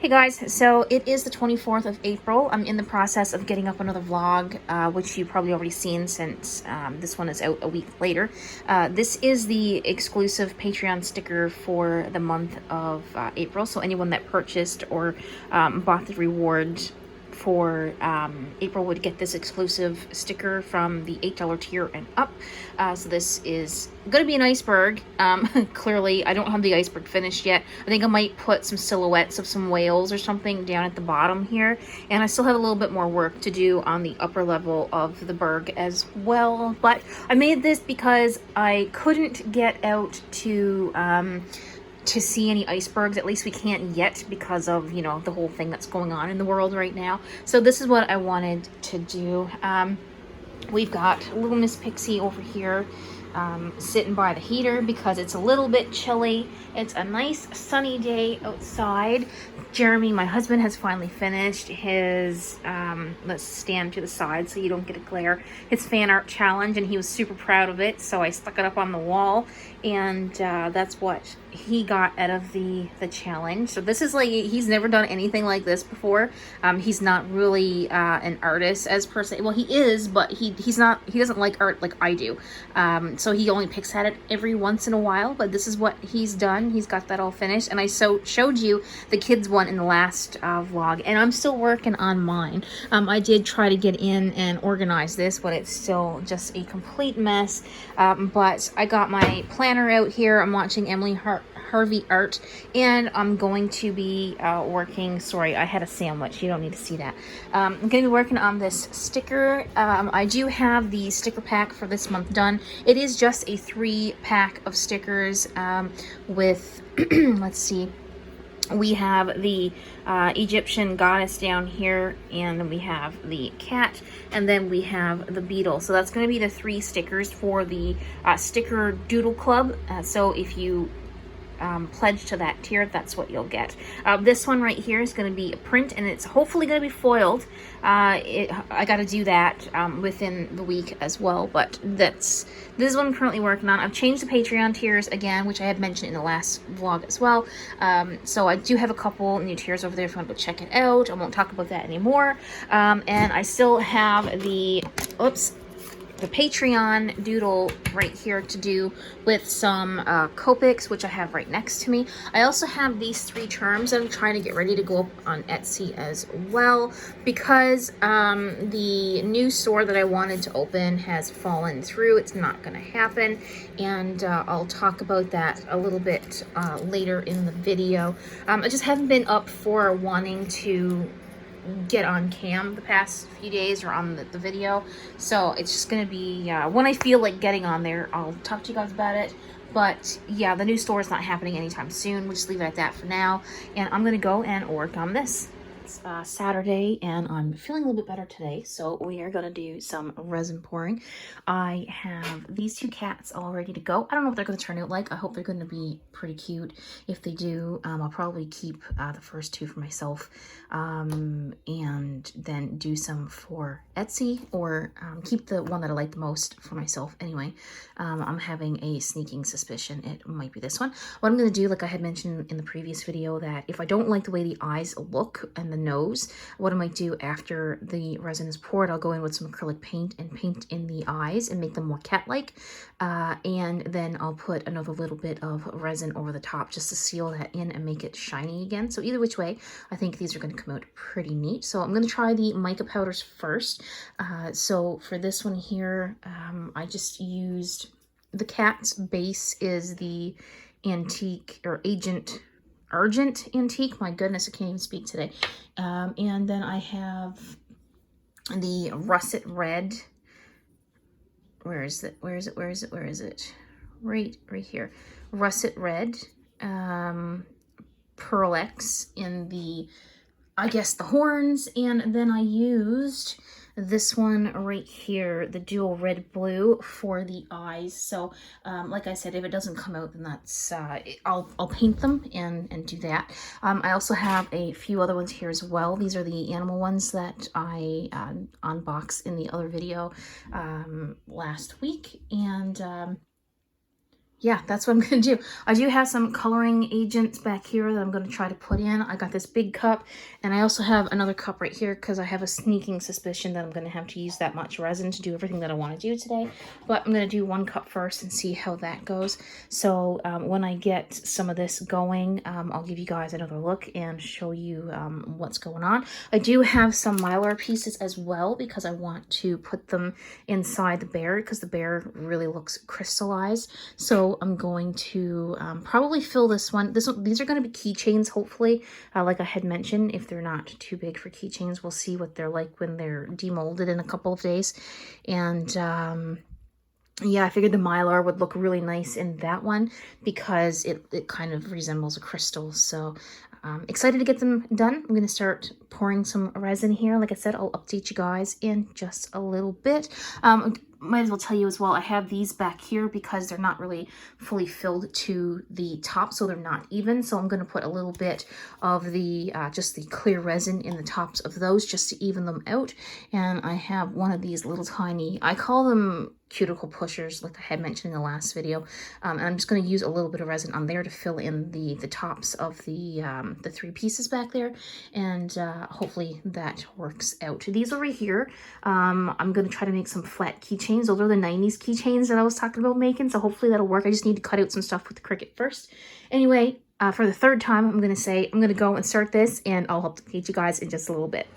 Hey guys, so it is the 24th of April. I'm in the process of getting up another vlog, which you've probably already seen since this one is out a week later. This is the exclusive Patreon sticker for the month of April, so anyone that purchased or bought the reward for April would get this exclusive sticker from the $8 tier and up. So this is going to be an iceberg. Clearly, I don't have the iceberg finished yet. I think I might put some silhouettes of some whales or something down at the bottom here. And I still have a little bit more work to do on the upper level of the berg as well. But I made this because I couldn't get out to see any icebergs. At least we can't yet because of, you know, the whole thing that's going on in the world right now. So this is what I wanted to do. We've got little Miss Pixie over here sitting by the heater because it's a little bit chilly. It's a nice sunny day outside. Jeremy, my husband, has finally finished his, let's stand to the side so you don't get a glare, his fan art challenge, and he was super proud of it, so I stuck it up on the wall, and that's what he got out of the challenge. So this is like, he's never done anything like this before. He's not really an artist as per se. Well, he is, but he doesn't like art like I do. So he only picks at it every once in a while, but this is what he's done. He's got that all finished, and I showed you the kids one in the last vlog, and I'm still working on mine. I did try to get in and organize this, but it's still just a complete mess. But I got my planner out here. I'm watching Emily Harvey art, and I'm going to be working, sorry, I had a sandwich, you don't need to see that. I'm going to be working on this sticker. I do have the sticker pack for this month done. It is just a 3-pack of stickers with let's see, we have the Egyptian goddess down here, and then we have the cat, and then we have the beetle. So that's going to be the 3 stickers for the sticker doodle club. So if you pledge to that tier, that's what you'll get. This one right here is going to be a print, and it's hopefully going to be foiled. I got to do that within the week as well, but this is what I'm currently working on. I've changed the Patreon tiers again, which I had mentioned in the last vlog as well. So I do have a couple new tiers over there if you want to go check it out. I won't talk about that anymore. And I still have the Patreon doodle right here to do with some Copics, which I have right next to me. I also have these 3 charms that I'm trying to get ready to go up on Etsy as well, because the new store that I wanted to open has fallen through. It's not going to happen, and I'll talk about that a little bit later in the video. I just haven't been up for wanting to get on cam the past few days or on the video, so it's just gonna be when I feel like getting on there, I'll talk to you guys about it. But yeah, the new store is not happening anytime soon. We'll just leave it at that for now, and I'm gonna go and work on this. It's Saturday, and I'm feeling a little bit better today, so we are gonna do some resin pouring. I have these 2 cats all ready to go. I don't know what they're gonna turn out like. I hope they're gonna be pretty cute. If they do, I'll probably keep the first 2 for myself, and then do some for Etsy, or keep the one that I like the most for myself anyway. I'm having a sneaking suspicion it might be this one. What I'm going to do, like I had mentioned in the previous video, that if I don't like the way the eyes look and the nose, what I might do after the resin is poured, I'll go in with some acrylic paint and paint in the eyes and make them more cat-like, and then I'll put another little bit of resin over the top just to seal that in and make it shiny again. So either which way, I think these are going to come out pretty neat. So I'm going to try the mica powders first. So for this one here, I just used the cat's base is the antique or argent antique. My goodness, I can't even speak today. And then I have the russet red. Where is it? Where is it? Where is it? Where is it? Right here. Russet red. Pearl X in the, I guess, the horns, and then I used this one right here, the dual red blue, for the eyes. So like I said, if it doesn't come out, then that's I'll paint them and do that. I also have a few other ones here as well. These are the animal ones that I unboxed in the other video last week, and yeah, that's what I'm going to do. I do have some coloring agents back here that I'm going to try to put in. I got this big cup, and I also have another cup right here because I have a sneaking suspicion that I'm going to have to use that much resin to do everything that I want to do today. But I'm going to do one cup first and see how that goes. So when I get some of this going, I'll give you guys another look and show you what's going on. I do have some Mylar pieces as well because I want to put them inside the bear because the bear really looks crystallized. So I'm going to probably fill this one. These are going to be keychains, hopefully. Like I had mentioned, if they're not too big for keychains, we'll see what they're like when they're demolded in a couple of days. And yeah, I figured the Mylar would look really nice in that one because it kind of resembles a crystal. So excited to get them done. I'm going to start pouring some resin here. Like I said, I'll update you guys in just a little bit. Might as well tell you as well, I have these back here because they're not really fully filled to the top, so they're not even. So I'm going to put a little bit of the just the clear resin in the tops of those just to even them out. And I have one of these little tiny, I call them cuticle pushers, like I had mentioned in the last video. And I'm just going to use a little bit of resin on there to fill in the tops of the 3 pieces back there, and hopefully that works out. These over here, I'm going to try to make some flat keychains. Those are the 90s keychains that I was talking about making, so hopefully that'll work. I just need to cut out some stuff with the Cricut first. Anyway, for the third time, I'm going to say I'm going to go and start this, and I'll update you guys in just a little bit.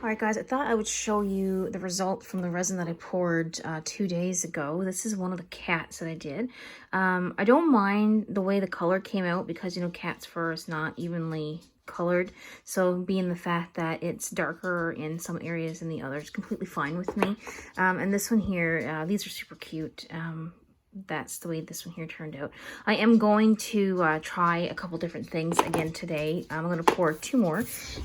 Alright guys, I thought I would show you the result from the resin that I poured 2 days ago. This is one of the cats that I did. I don't mind the way the color came out because, you know, cat's fur is not evenly colored. So being the fact that it's darker in some areas than the others, completely fine with me. And this one here, these are super cute. That's the way this one here turned out. I am going to try a couple different things again today. I'm going to pour 2 more.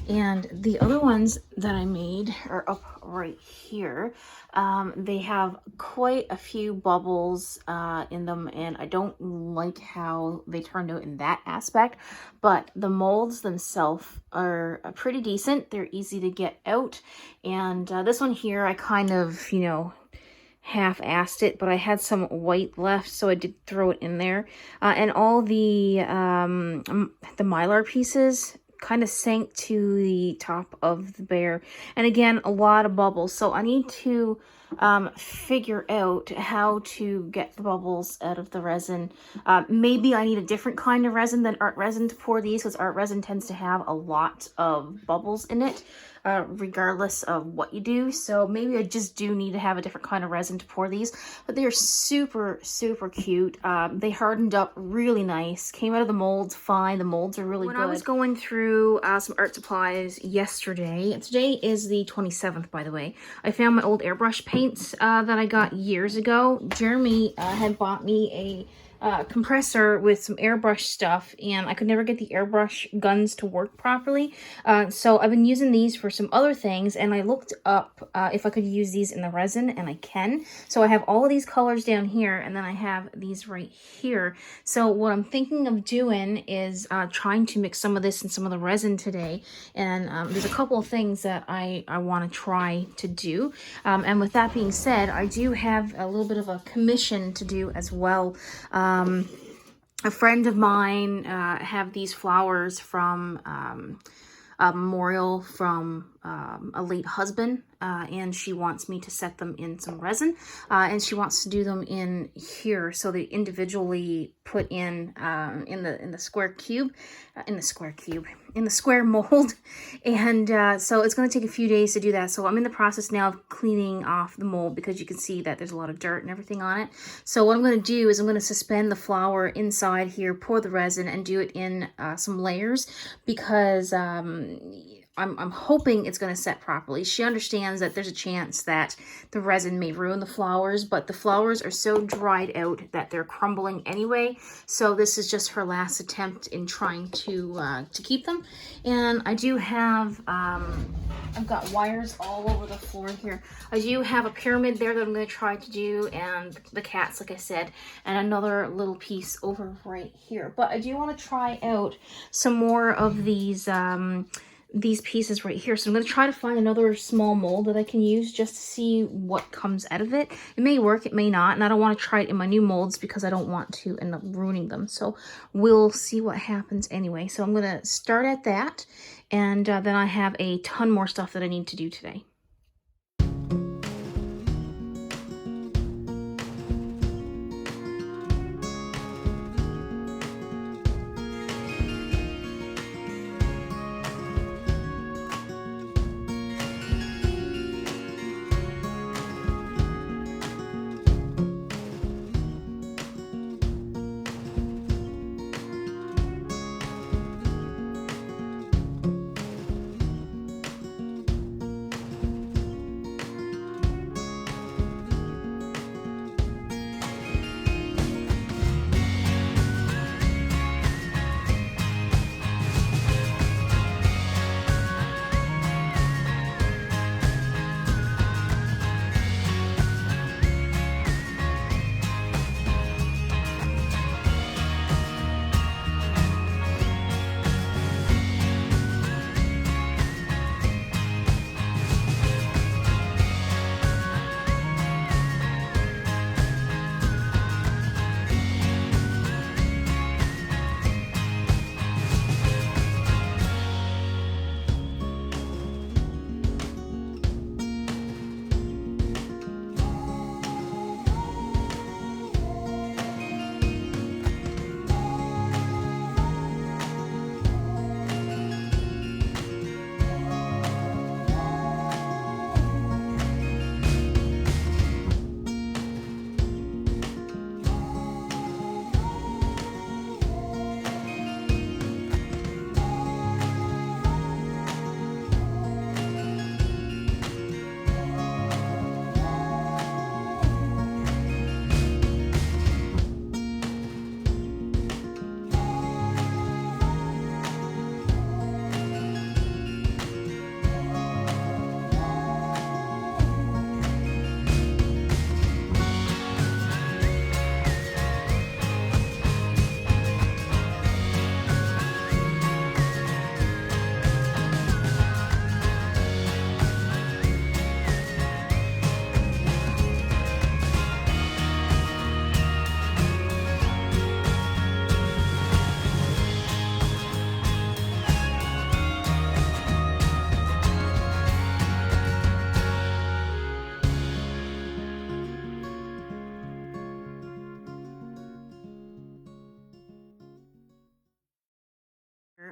And the other ones that I made are up right here. They have quite a few bubbles in them, and I don't like how they turned out in that aspect. But the molds themselves are pretty decent. They're easy to get out. And this one here, I kind of, you know, half-assed it, but I had some white left, so I did throw it in there. And all the Mylar pieces kind of sank to the top of the bear. And again, a lot of bubbles. So I need to figure out how to get the bubbles out of the resin. Maybe I need a different kind of resin than art resin to pour these, because art resin tends to have a lot of bubbles in it, regardless of what you do. So maybe I just do need to have a different kind of resin to pour these. But they are super, super cute. They hardened up really nice. Came out of the molds fine. The molds are really good. When I was going through some art supplies yesterday, today is the 27th, by the way, I found my old airbrush paints that I got years ago. Jeremy had bought me a compressor with some airbrush stuff, and I could never get the airbrush guns to work properly. So I've been using these for some other things, and I looked up if I could use these in the resin, and I can. So I have all of these colors down here, and then I have these right here. So what I'm thinking of doing is trying to mix some of this and some of the resin today. And there's a couple of things that I want to try to do. And with that being said, I do have a little bit of a commission to do as well. A friend of mine have these flowers from a memorial from a late husband, and she wants me to set them in some resin, and she wants to do them in here, so they individually put in the square mold. And so it's going to take a few days to do that. So I'm in the process now of cleaning off the mold, because you can see that there's a lot of dirt and everything on it. So what I'm going to do is I'm going to suspend the flower inside here, pour the resin, and do it in some layers, because I'm hoping it's going to set properly. She understands that there's a chance that the resin may ruin the flowers, but the flowers are so dried out that they're crumbling anyway. So this is just her last attempt in trying to keep them. And I do have, I've got wires all over the floor here. I do have a pyramid there that I'm going to try to do, and the cats, like I said, and another little piece over right here. But I do want to try out some more of these these pieces right here. So I'm going to try to find another small mold that I can use just to see what comes out of it. It may work, it may not, and I don't want to try it in my new molds because I don't want to end up ruining them. So we'll see what happens anyway. So I'm going to start at that, and then I have a ton more stuff that I need to do today.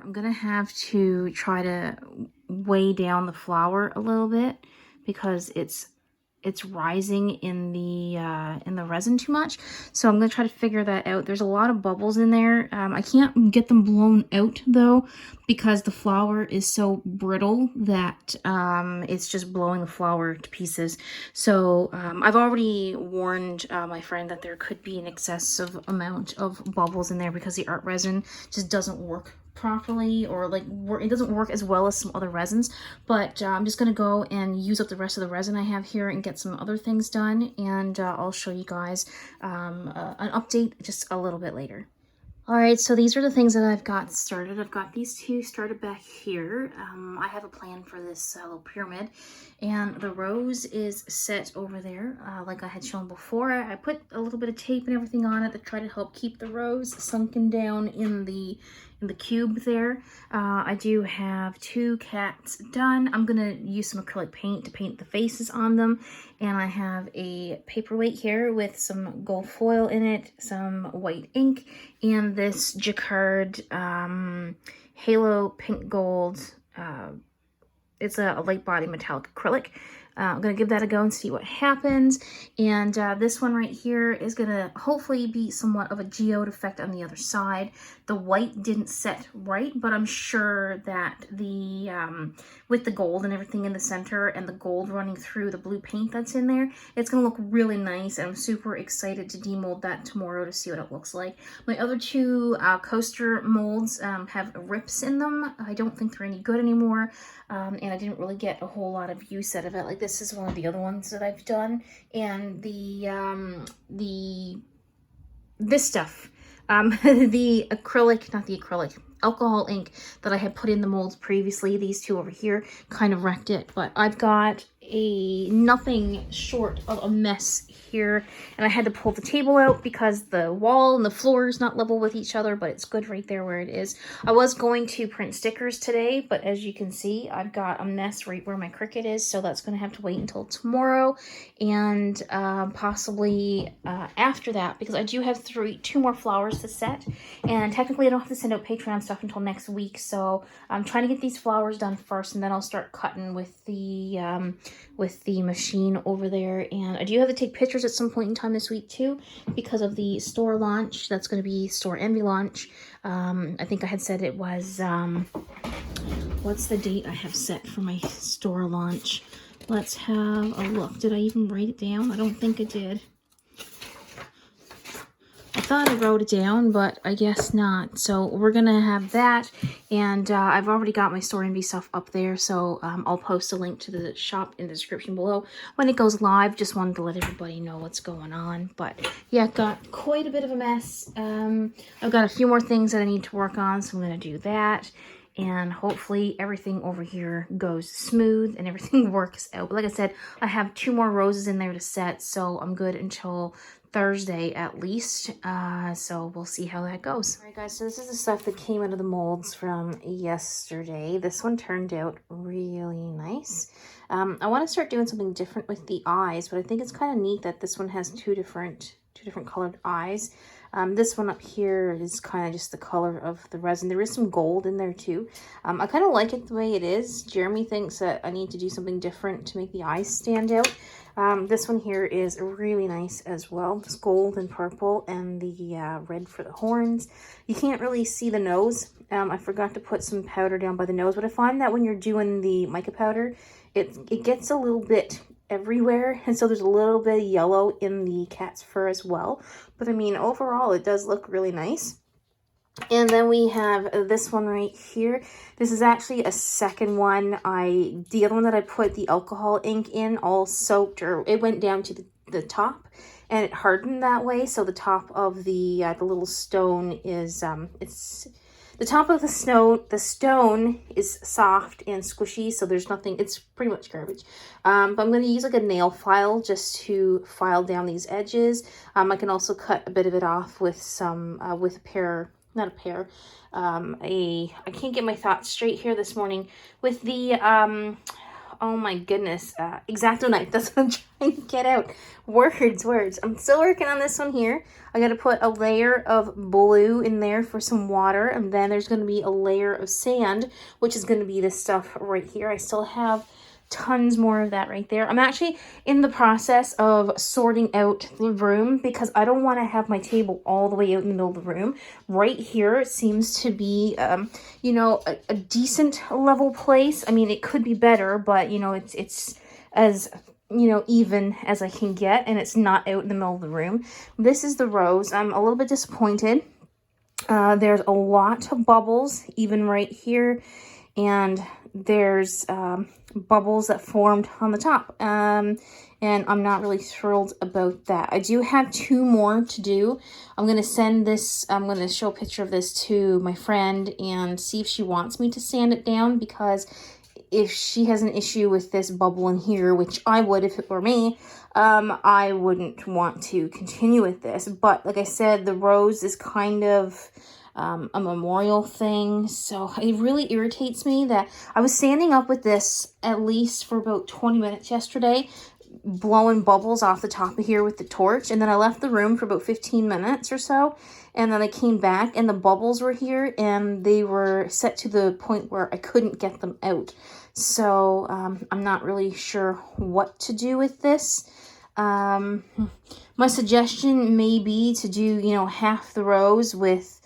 I'm gonna have to try to weigh down the flour a little bit because it's rising in the resin too much. So I'm gonna try to figure that out. There's a lot of bubbles in there. I can't get them blown out though because the flour is so brittle that it's just blowing the flour to pieces. So I've already warned my friend that there could be an excessive amount of bubbles in there because the art resin just doesn't work properly, or like it doesn't work as well as some other resins. But I'm just gonna go and use up the rest of the resin I have here and get some other things done, and I'll show you guys an update just a little bit later. All right, so these are the things that I've got started. I've got these two started back here. I have a plan for this little pyramid, and the rose is set over there, like I had shown before. I put a little bit of tape and everything on it to try to help keep the rose sunken down in the cube there. I do have two cats done. I'm gonna use some acrylic paint to paint the faces on them, and I have a paperweight here with some gold foil in it, some white ink, and this jacquard halo pink gold. It's a light body metallic acrylic. I'm going to give that a go and see what happens. And this one right here is going to hopefully be somewhat of a geode effect on the other side. The white didn't set right, but I'm sure that the with the gold and everything in the center and the gold running through the blue paint that's in there, it's going to look really nice. And I'm super excited to demold that tomorrow to see what it looks like. My other two coaster molds have rips in them. I don't think they're any good anymore. And I didn't really get a whole lot of use out of it. Like this is one of the other ones that I've done, and this stuff, the acrylic, not the acrylic, alcohol ink that I had put in the molds previously. These two over here kind of wrecked it, but I've got a nothing short of a mess here, and I had to pull the table out because the wall and the floor is not level with each other, but it's good right there where it is. I was going to print stickers today, but as you can see, I've got a mess right where my Cricut is, so that's going to have to wait until tomorrow, and possibly after that, because I do have two more flowers to set, and technically I don't have to send out Patreon stuff until next week, so I'm trying to get these flowers done first, and then I'll start cutting with the machine over there. And I do have to take pictures at some point in time this week too, because of the store launch. That's going to be Store Envy launch. I think I had said it was, what's the date I have set for my store launch? Let's have a look. Did I even write it down? I don't think I did. I thought I wrote it down, but I guess not. So we're going to have that, and I've already got my Store Envy stuff up there, so I'll post a link to the shop in the description below when it goes live. Just wanted to let everybody know what's going on. But yeah, got quite a bit of a mess. I've got a few more things that I need to work on, so I'm going to do that. And hopefully everything over here goes smooth and everything works out. But like I said, I have 2 more roses in there to set, so I'm good until Thursday at least. So we'll see how that goes. All right, guys, so this is the stuff that came out of the molds from yesterday. This one turned out really nice. I want to start doing something different with the eyes, but I think it's kind of neat that this one has two different colored eyes. This one up here is kind of just the color of the resin. There is some gold in there too. I kind of like it the way it is. Jeremy thinks that I need to do something different to make the eyes stand out. This one here is really nice as well. This gold and purple and the red for the horns. You can't really see the nose. I forgot to put some powder down by the nose, but I find that when you're doing the mica powder, it gets a little bit everywhere, and so there's a little bit of yellow in the cat's fur as well. But I mean, overall, it does look really nice. And then we have this one right here. This is actually a second one. The other one that I put the alcohol ink in all soaked, or it went down to the top, and it hardened that way. So the top of the little stone is the top of the stone is soft and squishy, so there's nothing, it's pretty much garbage. But I'm going to use like a nail file just to file down these edges. I can also cut a bit of it off with some, with a pair, not a pair, I can't get my thoughts straight here this morning, with the, oh my goodness, X-Acto knife. That's what I'm trying to get out. Words. I'm still working on this one here. I got to put a layer of blue in there for some water, and then there's going to be a layer of sand, which is going to be this stuff right here. I still have tons more of that right there. I'm actually in the process of sorting out the room because I don't want to have my table all the way out in the middle of the room. Right here, it seems to be, you know, a decent level place. I mean, it could be better, but, you know, it's as, you know, even as I can get, and it's not out in the middle of the room. This is the rose. I'm a little bit disappointed. There's a lot of bubbles, even right here, and there's bubbles that formed on the top, and I'm not really thrilled about that. I do have 2 more to do. I'm going to send this, I'm going to show a picture of this to my friend and see if she wants me to sand it down, because if she has an issue with this bubble in here, which I would if it were me, I wouldn't want to continue with this. But like I said, the rose is kind of a memorial thing, so it really irritates me that I was standing up with this at least for about 20 minutes yesterday, blowing bubbles off the top of here with the torch, and then I left the room for about 15 minutes or so, and then I came back and the bubbles were here and they were set to the point where I couldn't get them out. So I'm not really sure what to do with this. My suggestion may be to do, you know, half the rose with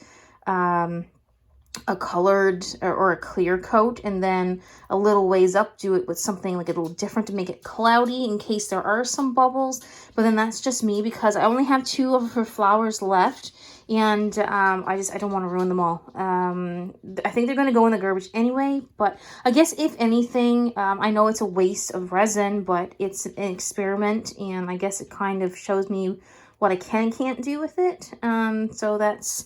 a colored or a clear coat, and then a little ways up do it with something like a little different to make it cloudy in case there are some bubbles. But then that's just me, because I only have 2 of her flowers left, and I don't want to ruin them all. I think they're going to go in the garbage anyway, but I guess if anything, I know it's a waste of resin, but it's an experiment, and I guess it kind of shows me what I can and can't do with it. So that's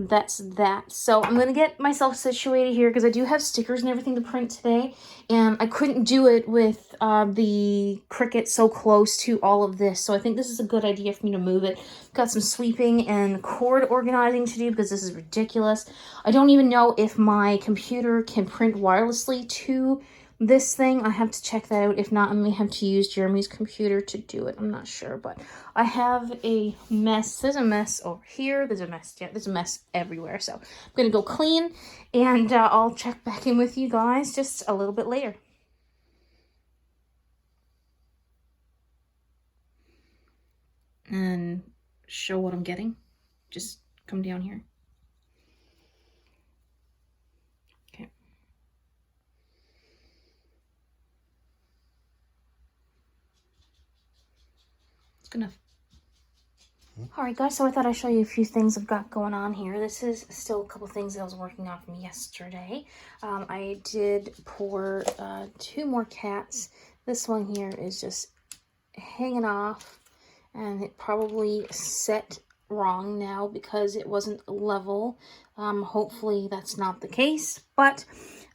that's that. So I'm gonna get myself situated here because I do have stickers and everything to print today, and I couldn't do it with the Cricut so close to all of this. So I think this is a good idea for me to move it. Got some sweeping and cord organizing to do because this is ridiculous. I don't even know if my computer can print wirelessly to this thing. I have to check that out. If not, I may have to use Jeremy's computer to do it. I'm not sure, but I have a mess. There's a mess over here. There's a mess. Yeah, there's a mess everywhere. So I'm gonna go clean, and I'll check back in with you guys just a little bit later. And show what I'm getting. Just come down here. Gonna. Alright guys, so I thought I'd show you a few things I've got going on here. This is still a couple things that I was working on from yesterday. I did pour 2 more cats. This one here is just hanging off, and it probably set wrong now because it wasn't level. Hopefully that's not the case, but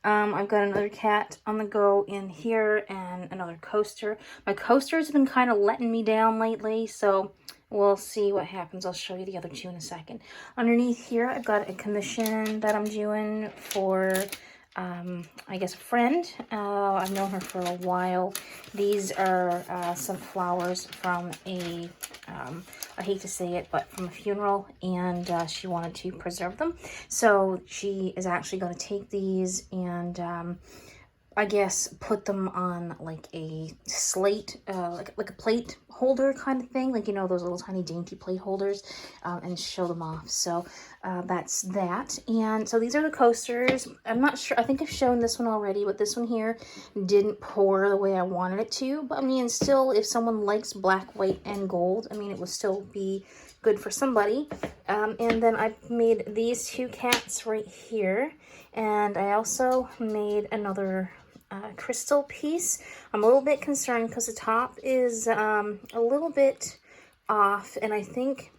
I've got another cat on the go in here and another coaster. My coasters have been kind of letting me down lately, so we'll see what happens. I'll show you the other 2 in a second. Underneath here, I've got a commission that I'm doing for, I guess, a friend. I've known her for a while. These are some flowers from a, I hate to say it, but from a funeral, and she wanted to preserve them. So she is actually going to take these and I guess put them on like a slate, like a plate holder kind of thing, like, you know, those little tiny dainty plate holders, and show them off. So that's that. And so these are the coasters. I'm not sure, I think I've shown this one already, but this one here didn't pour the way I wanted it to. But I mean, still, if someone likes black, white, and gold, I mean, it would still be good for somebody. And then I made these 2 cats right here, and I also made another crystal piece. I'm a little bit concerned because the top is a little bit off, and I think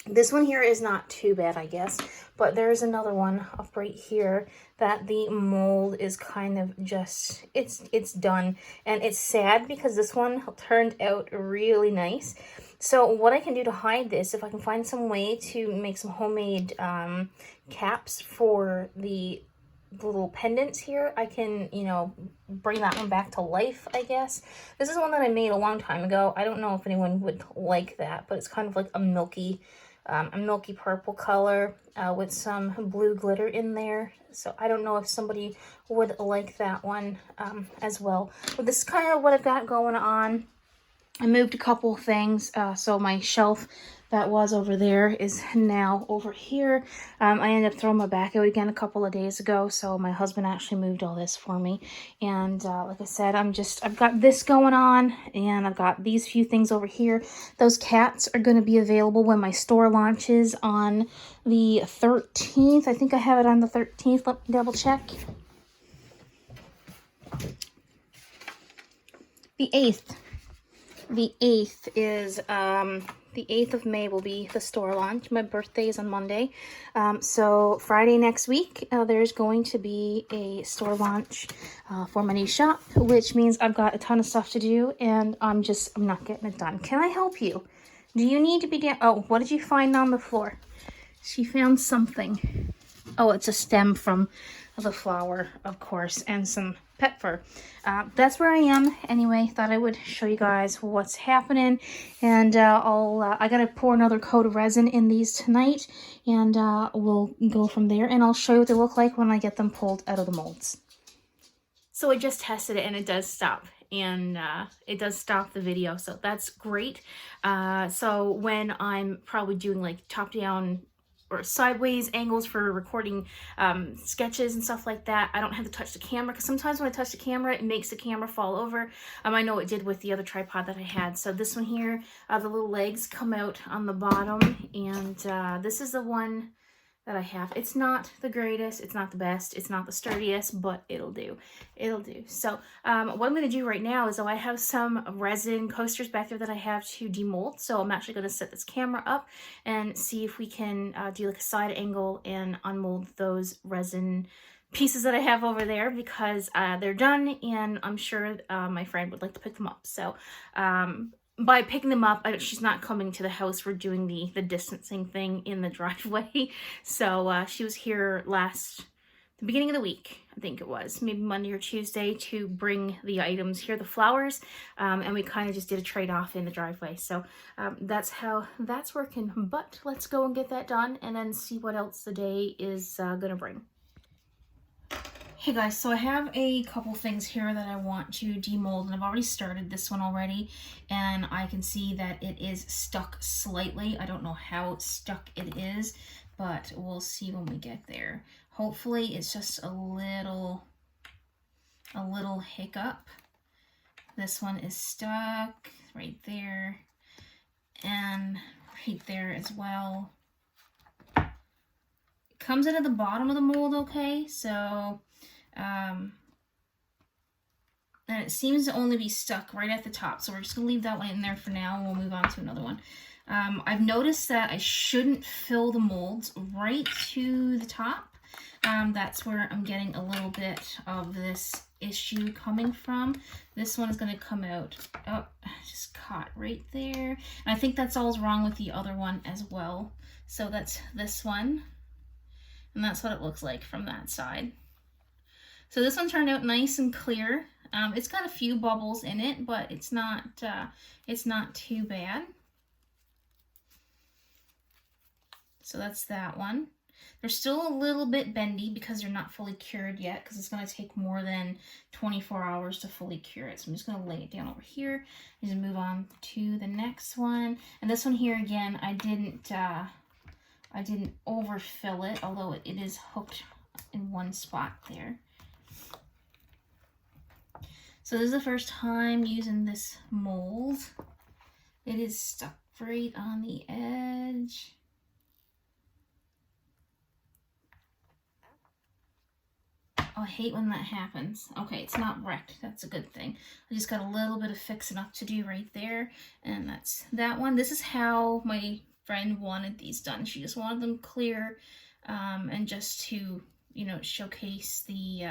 this one here is not too bad, I guess, but there's another one up right here that the mold is kind of just, it's done, and it's sad because this one turned out really nice. So what I can do to hide this, if I can find some way to make some homemade caps for the little pendants here, I can, you know, bring that one back to life, I guess. This is one that I made a long time ago. I don't know if anyone would like that, but it's kind of like a milky purple color with some blue glitter in there. So I don't know if somebody would like that one as well. But this is kind of what I've got going on. I moved a couple things, so my shelf that was over there is now over here. I ended up throwing my back out again a couple of days ago, so my husband actually moved all this for me. And like I said, I've got this going on, and I've got these few things over here. Those cats are going to be available when my store launches on the 13th. I think I have it on the 13th. Let me double check. The 8th. The 8th is, the 8th of May will be the store launch. My birthday is on Monday. So Friday next week, there's going to be a store launch for my new shop, which means I've got a ton of stuff to do, and I'm not getting it done. Can I help you? Do you need to be down? Oh, what did you find on the floor? She found something. Oh, it's a stem from the flower, of course, and some pet fur. That's where I am. Anyway, thought I would show you guys what's happening, and I gotta pour another coat of resin in these tonight, and we'll go from there, and I'll show you what they look like when I get them pulled out of the molds. So I just tested it, and it does stop, and it does stop the video, so that's great. So when I'm probably doing like top down or sideways angles for recording sketches and stuff like that, I don't have to touch the camera, because sometimes when I touch the camera, it makes the camera fall over. I know it did with the other tripod that I had. So this one here, the little legs come out on the bottom, and this is the one that I have. It's not the greatest, it's not the best, it's not the sturdiest, but it'll do. It'll do. So what I'm going to do right now is, I have some resin coasters back there that I have to demold. So I'm actually going to set this camera up and see if we can do like a side angle and unmold those resin pieces that I have over there, because they're done and I'm sure my friend would like to pick them up. So by picking them up, she's not coming to the house. We're doing the distancing thing in the driveway. So she was here the beginning of the week, I think it was, maybe Monday or Tuesday, to bring the items here, the flowers, and we kind of just did a trade-off in the driveway. So that's how that's working. But let's go and get that done and then see what else the day is gonna bring. Hey guys, so I have a couple things here that I want to demold, and I've already started this one already, and I can see that it is stuck slightly. I don't know how stuck it is, but we'll see when we get there. Hopefully it's just a little hiccup. This one is stuck right there and right there as well. It comes out of the bottom of the mold okay, so and it seems to only be stuck right at the top, so we're just gonna leave that one in there for now, and we'll move on to another one. I've noticed that I shouldn't fill the molds right to the top. That's where I'm getting a little bit of this issue coming from. This one is going to come out, just caught right there. And I think that's all's wrong with the other one as well. So that's this one, and that's what it looks like from that side. So this one turned out nice and clear. It's got a few bubbles in it, but it's not too bad. So that's that one. They're still a little bit bendy because they're not fully cured yet, because it's going to take more than 24 hours to fully cure it. So I'm just going to lay it down over here and just move on to the next one. And this one here, again, I didn't overfill it, although it is hooked in one spot there. So this is the first time using this mold. It is stuck right on the edge. Oh, I hate when that happens. Okay, it's not wrecked. That's a good thing. I just got a little bit of fixing up to do right there. And that's that one. This is how my friend wanted these done. She just wanted them clear, and just to, you know, showcase the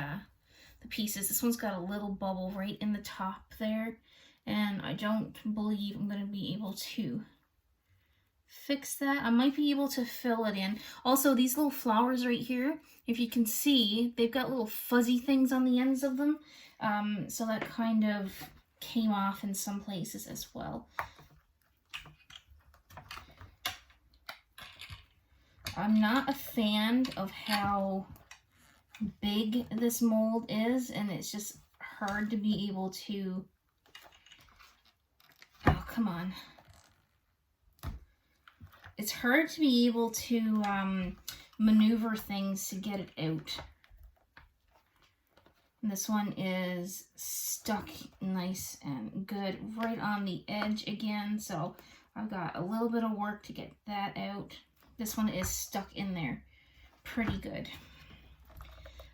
pieces. This one's got a little bubble right in the top there, and I don't believe I'm going to be able to fix that. I might be able to fill it in. Also, these little flowers right here, if you can see, they've got little fuzzy things on the ends of them, so that kind of came off in some places as well. I'm not a fan of how big this mold is, and it's just hard to be able to, oh come on, it's hard to be able to maneuver things to get it out. And this one is stuck nice and good right on the edge again, so I've got a little bit of work to get that out. This one is stuck in there pretty good.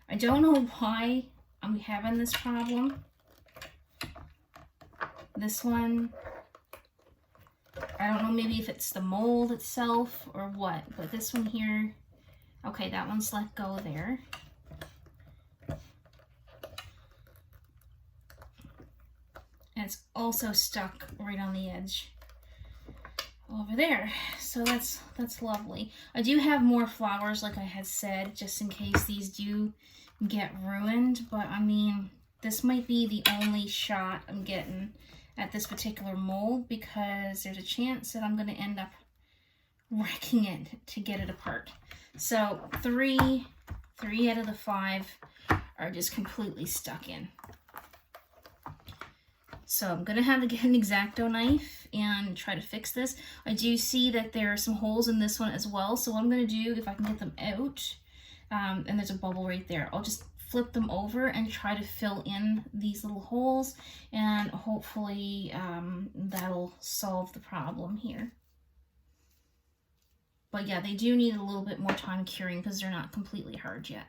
I don't know why I'm having this problem. This one, I don't know, maybe if it's the mold itself or what, but this one here, okay, that one's let go there. And it's also stuck right on the edge over there. So that's lovely. I do have more flowers, like I had said, just in case these do get ruined, but I mean, this might be the only shot I'm getting at this particular mold, because there's a chance that I'm going to end up wrecking it to get it apart. So three out of the 5 are just completely stuck in. So I'm going to have to get an X-Acto knife and try to fix this. I do see that there are some holes in this one as well, so what I'm going to do, if I can get them out, and there's a bubble right there, I'll just flip them over and try to fill in these little holes, and hopefully that'll solve the problem here. But yeah, they do need a little bit more time curing because they're not completely hard yet.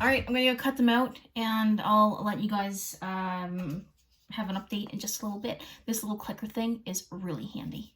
All right, I'm gonna go cut them out, and I'll let you guys have an update in just a little bit. This little clicker thing is really handy.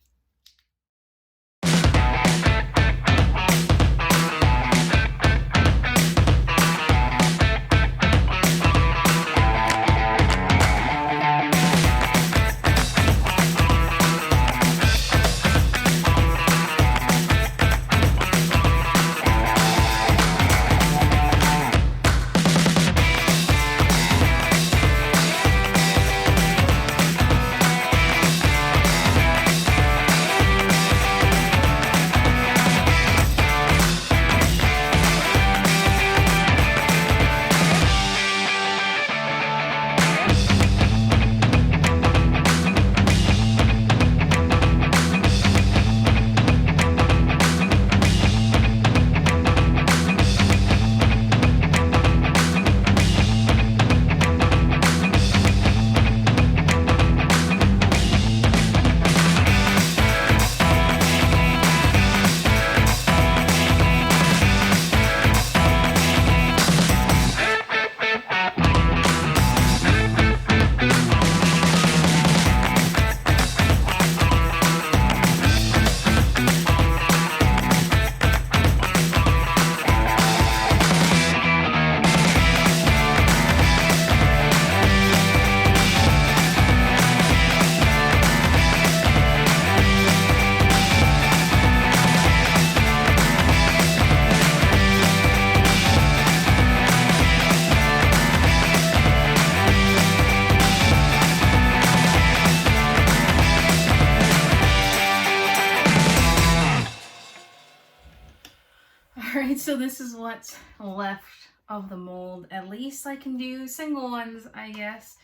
Alright, so this is what's left of the mold. At least I can do single ones, I guess,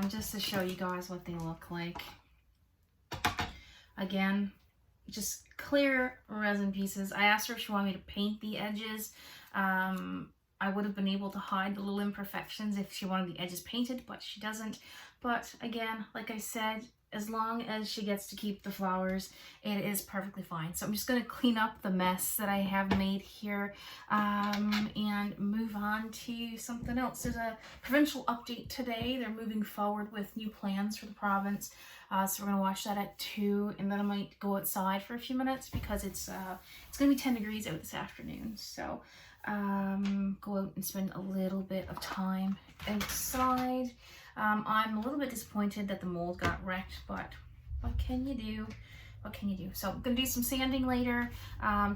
just to show you guys what they look like. Again, just clear resin pieces. I asked her if she wanted me to paint the edges. I would have been able to hide the little imperfections if she wanted the edges painted, but she doesn't. But again, like I said, as long as she gets to keep the flowers, it is perfectly fine. So I'm just going to clean up the mess that I have made here and move on to something else. There's a provincial update today. They're moving forward with new plans for the province. So we're going to watch that at 2, and then I might go outside for a few minutes because it's going to be 10 degrees out this afternoon. So go out and spend a little bit of time outside. I'm a little bit disappointed that the mold got wrecked, but what can you do? What can you do? So I'm going to do some sanding later,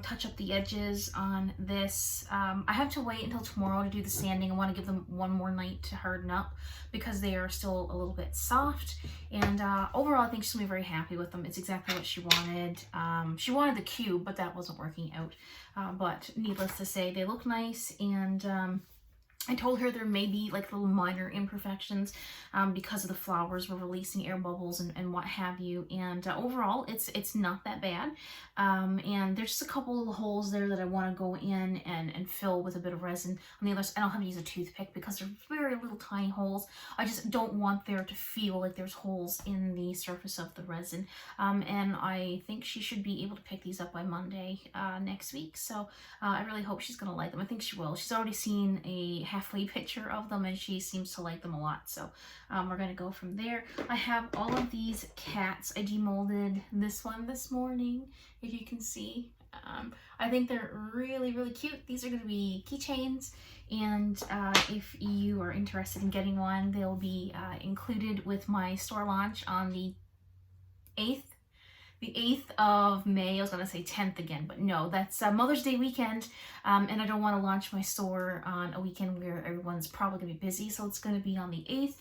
touch up the edges on this. I have to wait until tomorrow to do the sanding. I want to give them one more night to harden up because they are still a little bit soft. And overall, I think she's going to be very happy with them. It's exactly what she wanted. She wanted the cube, but that wasn't working out. But needless to say, they look nice, and I told her there may be like little minor imperfections because of the flowers were releasing air bubbles and what have you, and overall it's not that bad, and there's just a couple of holes there that I want to go in and fill with a bit of resin. On the other side, I don't have to use a toothpick because they're very little tiny holes. I just don't want there to feel like there's holes in the surface of the resin, and I think she should be able to pick these up by Monday next week, so I really hope she's going to like them. I think she will. She's already seen a halfway picture of them and she seems to like them a lot, so we're going to go from there. I have all of these cats. I demolded this one this morning, if you can see. I think they're really cute. These are going to be keychains, and if you are interested in getting one, they'll be included with my store launch on the 8th. The 8th of May. I was going to say 10th again, but no, that's Mother's Day weekend, and I don't want to launch my store on a weekend where everyone's probably going to be busy, so it's going to be on the 8th,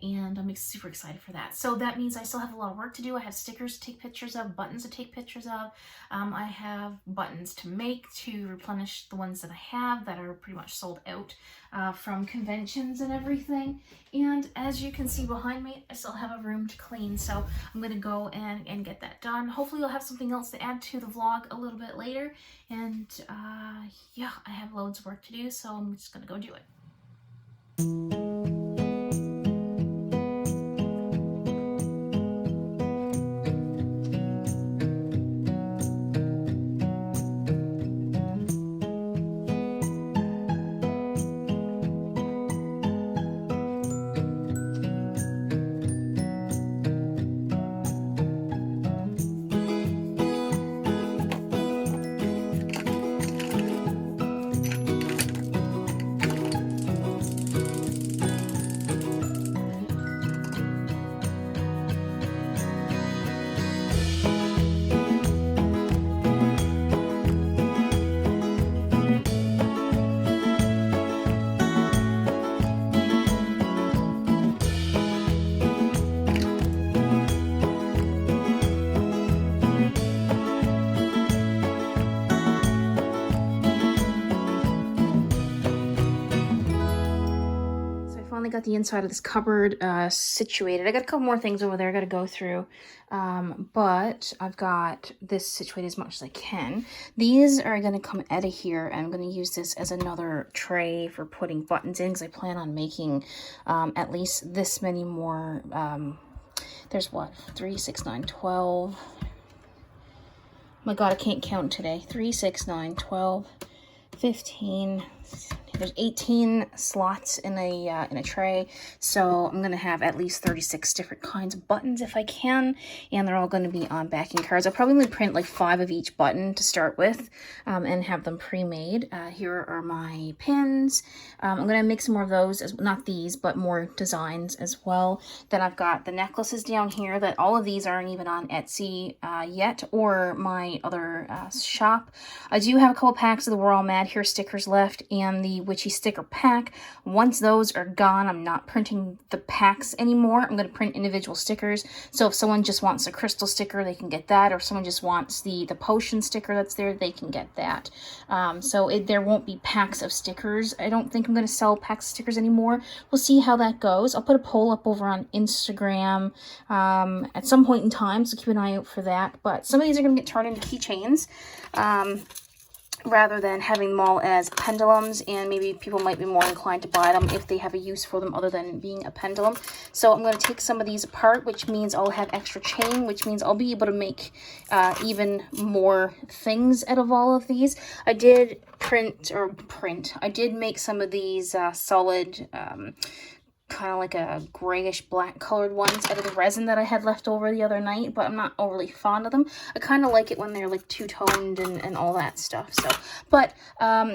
and I'm super excited for that. So that means I still have a lot of work to do. I have stickers to take pictures of, buttons to take pictures of. I have buttons to make to replenish the ones that I have that are pretty much sold out from conventions and everything. And as you can see behind me, I still have a room to clean, so I'm going to go and get that done. Hopefully you'll have something else to add to the vlog a little bit later. And yeah, I have loads of work to do, so I'm just going to go do it. finally got the inside of this cupboard situated. I got a couple more things over there I got to go through, but I've got this situated as much as I can. These are going to come out of here, and I'm going to use this as another tray for putting buttons in, because I plan on making at least this many more. There's what, 3, 6, 9, 12. My God, I can't count today. 3, 6, 9, 12, 15. There's 18 slots in a tray, so I'm gonna have at least 36 different kinds of buttons if I can, and they're all going to be on backing cards. I'll probably print like 5 of each button to start with, and have them pre-made. Here are my pins. I'm gonna make some more of those, not these, but more designs as well. Then I've got the necklaces down here. That all of these aren't even on Etsy yet, or my other shop. I do have a couple packs of the We're All Mad Here stickers left, and the Witchy sticker pack. Once those are gone, I'm not printing the packs anymore. I'm going to print individual stickers. So if someone just wants a crystal sticker, they can get that. Or if someone just wants the potion sticker that's there, they can get that. There won't be packs of stickers. I don't think I'm going to sell packs of stickers anymore. We'll see how that goes. I'll put a poll up over on Instagram at some point in time, so keep an eye out for that. But some of these are going to get turned into keychains, rather than having them all as pendulums, and maybe people might be more inclined to buy them if they have a use for them other than being a pendulum. So I'm going to take some of these apart, which means I'll have extra chain, which means I'll be able to make even more things out of all of these. I did I did make some of these solid, kind of like a grayish black colored ones out of the resin that I had left over the other night, but I'm not overly fond of them. I kind of like it when they're like two-toned and all that stuff. So, but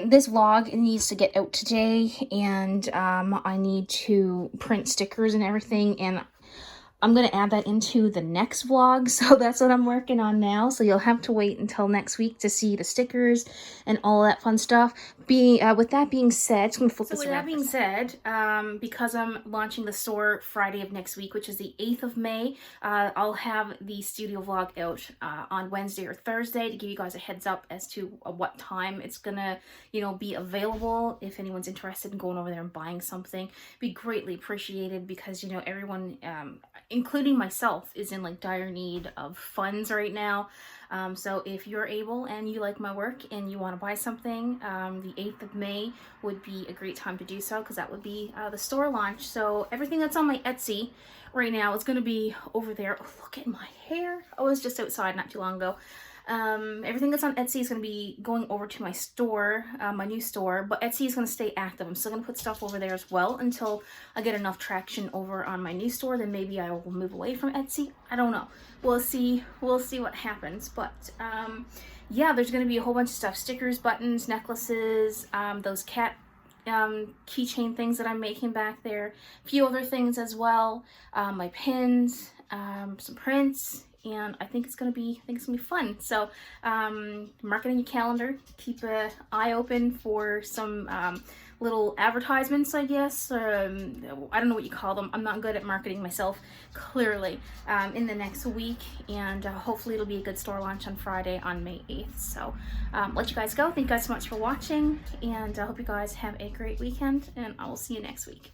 this vlog needs to get out today, and I need to print stickers and everything, and I'm going to add that into the next vlog, so that's what I'm working on now. So you'll have to wait until next week to see the stickers and all that fun stuff. With that being said, I'm going to flip this around. With that being said, because I'm launching the store Friday of next week, which is the 8th of May, I'll have the studio vlog out on Wednesday or Thursday to give you guys a heads up as to what time it's going to, be available. If anyone's interested in going over there and buying something, it'd be greatly appreciated, because, everyone, including myself, is in like dire need of funds right now. So if you're able and you like my work and you want to buy something, the 8th of May would be a great time to do so, because that would be the store launch. So everything that's on my Etsy right now is going to be over there. Oh, look at my hair. I was just outside not too long ago. Everything that's on Etsy is going to be going over to my store, my new store, but Etsy is going to stay active. I'm still going to put stuff over there as well until I get enough traction over on my new store. Then maybe I will move away from Etsy. I don't know. We'll see what happens. But yeah, there's going to be a whole bunch of stuff: stickers, buttons, necklaces, those cat keychain things that I'm making back there, a few other things as well, my pins, some prints. And I think it's gonna be fun. So mark it in your calendar. Keep an eye open for some little advertisements, I guess. I don't know what you call them. I'm not good at marketing myself, clearly, in the next week. And hopefully it'll be a good store launch on Friday on May 8th. So let you guys go. Thank you guys so much for watching. And I hope you guys have a great weekend. And I will see you next week.